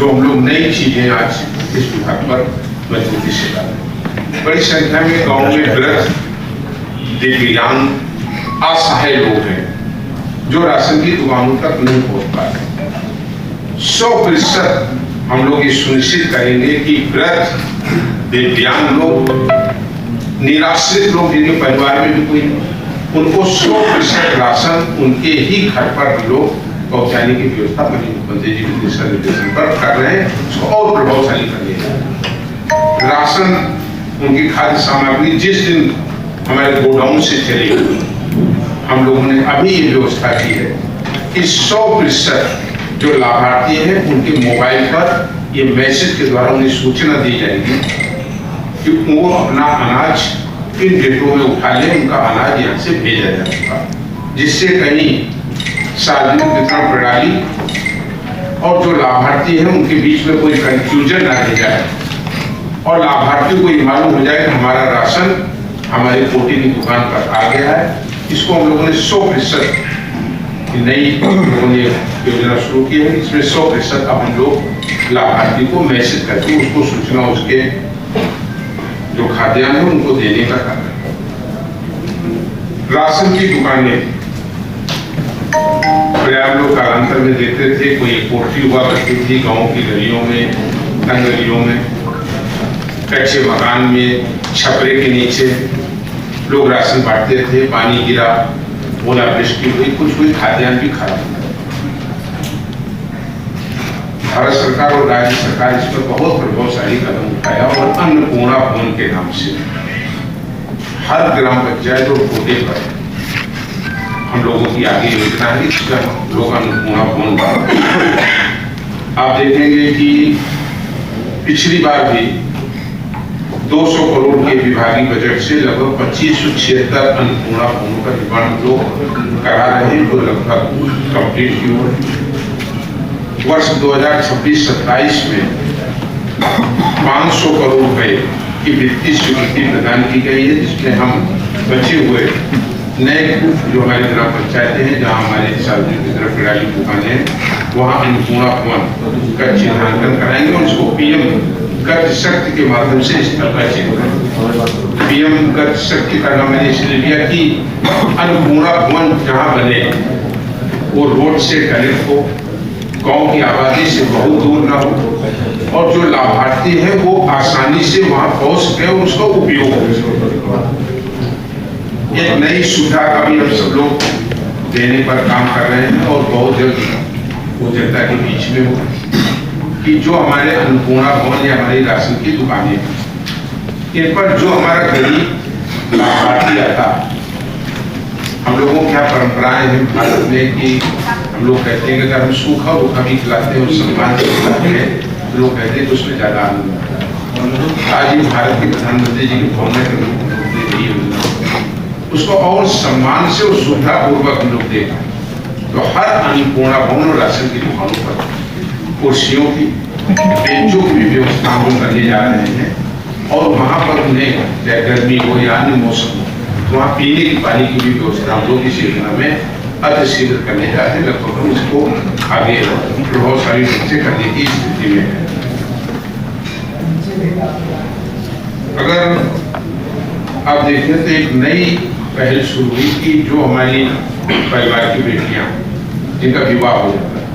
जो हम लोग नई चीजें आज इस विभाग पर मजबूती से डाल रहे हैं। बड़ी संख्या में गांव में वृद्ध, दिव्यांग, असहाय लोग हैं जो राशन की दुकानों तक नहीं पहुंच पाते। 100% हम लोग ये सुनिश्चित करेंगे कि वृद्ध, दिव्यांग लोग, निराश्रित लोग जिनके परिवार में भी कोई, उनको 100% राशन उनके ही घर पर लोग पहुंचाने की व्यवस्था मुख्यमंत्री जी के दिशा निर्देशन पर कर रहे हैं। उसको और प्रभावशाली करेंगे। राशन, उनकी खाद्य सामग्री जिस दिन हमारे गोडाउन से चलेगी, हम लोगों ने अभी ये व्यवस्था की है कि 100% जो लाभार्थी हैं उनके मोबाइल पर ये मैसेज के द्वारा उन्हें सूचना दी जाएगी कि वो अपना अनाज किन डेटों में उठा लें, उनका अनाज यहाँ से भेजा जाएगा, जिससे कहीं सार्वजनिक वितरण प्रणाली और जो लाभार्थी हैं उनके बीच में कोई कंफ्यूजन ना रह जाए और लाभार्थी को ये मालूम हो जाए कि हमारा राशन हमारी पोटी की दुकान पर आ गया है। इसको हम लोगों ने 100% नई लोगों ने योजना शुरू की है। इसमें 100% अब हम लोग लाभार्थी को मैसेज करके उसको सूचना उसके जो खाद्यान्न है उनको देने का कार्य है। राशन की दुकानें पर्याप्त लोग कालांतर में देखते थे, कोई कोठी हुआ करती थी गाँव की गलियों में, तंग गलियों में, कच्चे मकान में, छपरे के नीचे लोग राशन बांटते थे। पानी गिरा, ओलावृष्टि हुई, कुछ हुई, खाद्यान्न भी खराब। भारत सरकार और राज्य सरकार इस पर बहुत प्रभावशाली कदम उठाया और अन्नपूर्णा भवन के नाम से हर ग्राम पंचायत और कोटे पर हम लोगों की आगे योजना है। इसमें लोग अन्नपूर्णा भवन बना। आप देखेंगे कि पिछली बार भी 200 करोड़ के विभागीय बजट से लगभग 2576 अन्नपूर्णा भवनों का निर्माण लोग करा रहे हैं, जो लगभग कंप्लीट की ओर। वर्ष 2026-27 में 500 करोड़ रुपए की वित्तीय स्वीकृति प्रदान की गई है, जिसमें हम बचे हुए नए जो हमारी ग्राम पंचायतें हैं जहाँ हमारे सार्वजनिक वितरण प्रणाली दुकानें हैं, वहाँ अन्नपूर्णा भवन का चिन्हांकन कराएंगे और इसको पीएम गति शक्ति के माध्यम से स्थल का चिन्ह। पीएम गति शक्ति का नाम मैंने इसलिए लिया कि अन्नपूर्णा भवन जहाँ बने वो रोड से कनेक्ट हो, गांव की आबादी से बहुत दूर ना हो और जो लाभार्थी है वो आसानी से वहां पहुंच सके और उसका उपयोग हो। एक नई सुविधा का भी हम सब लोग देने पर काम कर रहे हैं और बहुत जल्द वो जनता के बीच में हो कि जो हमारे अन्नपूर्णा भवन या हमारी राशन की दुकानें इन पर जो हमारा गरीब लाभार्थी आता, हम लोगों की परंपराएं हैं भारत में कि हम लोग कहते हैं कि अगर हम सूखा रूखा भी खिलाते हैं और सम्मान से खिलाते हैं तो लोग कहते हैं कि उसमें ज्यादा आनंद आता है। आज ही भारत के प्रधानमंत्री जी के भवन में उसको और सम्मान से और सुविधा पूर्वक हम लोग देख रहे हैं। तो हर अन्नपूर्णा भवन और राशन की दुकानों पर कुर्सियों की, बेंचों की भी व्यवस्था हम करने जा रहे हैं और वहाँ पर उन्हें चाहे गर्मी हो या अन्य मौसम हो, वहाँ पीने की पानी की भी व्यवस्था हम लोग इस योजना में अतिशीघ्र करने जा रहे हैं। लगभग हम इसको आगे प्रभावशाली रूप से करने की स्थिति में है। अगर आप देखें तो एक नई पहल शुरू हुई कि जो हमारी परिवार की बेटियां जिनका विवाह हो जाता था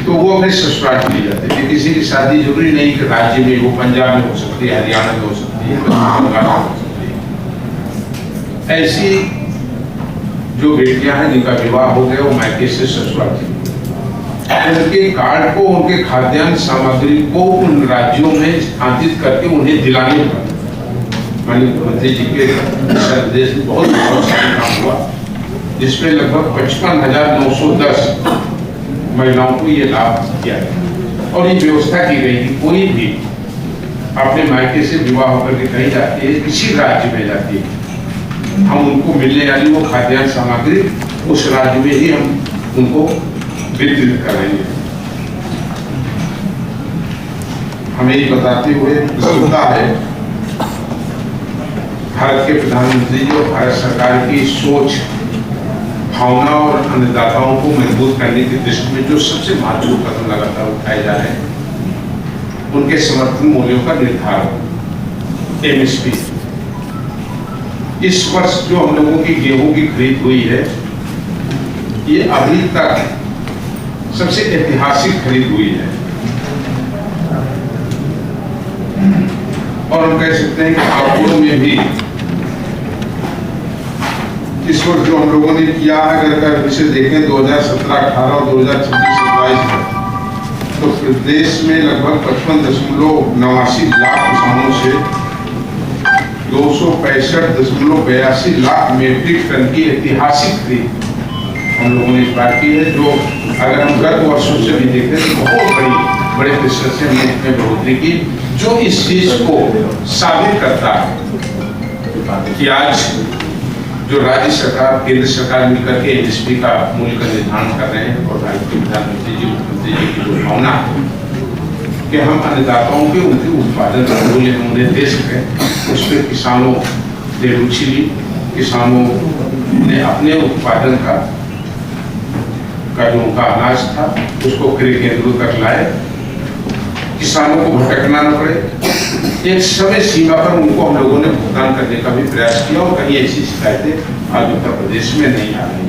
तो वो अपने ससुराल चली जाते थे। किसी की शादी जरूरी नहीं कि राज्य में हो, पंजाब में हो सकती है, हरियाणा में हो सकती है, बंगाल में हो सकती है। ऐसी जो बेटियां हैं जिनका विवाह हो गया वो मायके से ससुराल चली, उनके कार्ड को, उनके खाद्यान्न सामग्री को उन राज्यों में स्थानांतरित करके उन्हें दिलाने पर माननीय मुख्यमंत्री जी के निर्देश में बहुत प्रभावशाली काम हुआ, जिसमें लगभग 55,910 महिलाओं को ये लाभ दिया गया और ये व्यवस्था की गई कि कोई भी अपने मायके से विवाह होकर के कहीं जाती है, किसी राज्य में जाती है, हम उनको मिलने वाली वो खाद्यान्न सामग्री उस राज्य में ही हम उनको वितरित करेंगे। हमें ये बताते हुए प्रसन्नता है भारत के प्रधानमंत्री जी और भारत सरकार की सोच, भावना और अन्नदाताओं को मजबूत करने की दृष्टि में जो सबसे महत्वपूर्ण कदम लगातार उठाए जा रहे हैं, उनके समर्थन मूल्यों का निर्धारण, एमएसपी। इस वर्ष जो हम लोगों की गेहूं की खरीद हुई है, ये अभी तक सबसे ऐतिहासिक खरीद हुई है। और हम कह सकते हैं कि आंकड़ों में भी इस वर्ष जो हम लोगों ने किया है, अगर इसे देखें 2017-18 और 2026-27 में, तो प्रदेश में लगभग 55.89 लाख किसानों से 265.82 लाख मीट्रिक टन की ऐतिहासिक खरीद हम लोगों ने इस बार की है, जो अगर हम गत वर्षों से भी देखें तो बहुत बड़े प्रतिशत से हमने इसमें बढ़ोतरी की, जो इस चीज को साबित करता है कि आज जो राज्य सरकार, केंद्र सरकार मिलकर के एमएसपी का मूल्य का निर्धारण कर रहे हैं, और प्रधानमंत्री जी, मुख्यमंत्री जी की जो भावना है कि हम अन्नदाताओं के उनके उत्पादन का मूल्य हम उन्हें दे सकें, उस पर किसानों ने रुचि ली। किसानों ने अपने उत्पादन का जो उनका अनाज था उसको क्रय केंद्रों तक लाए, किसानों को भटकना न पड़े। एक समय सीमा पर उनको हम लोगों ने भुगतान करने का भी प्रयास किया, और कहीं ऐसी शिकायतें आज उत्तर प्रदेश में नहीं आ रही।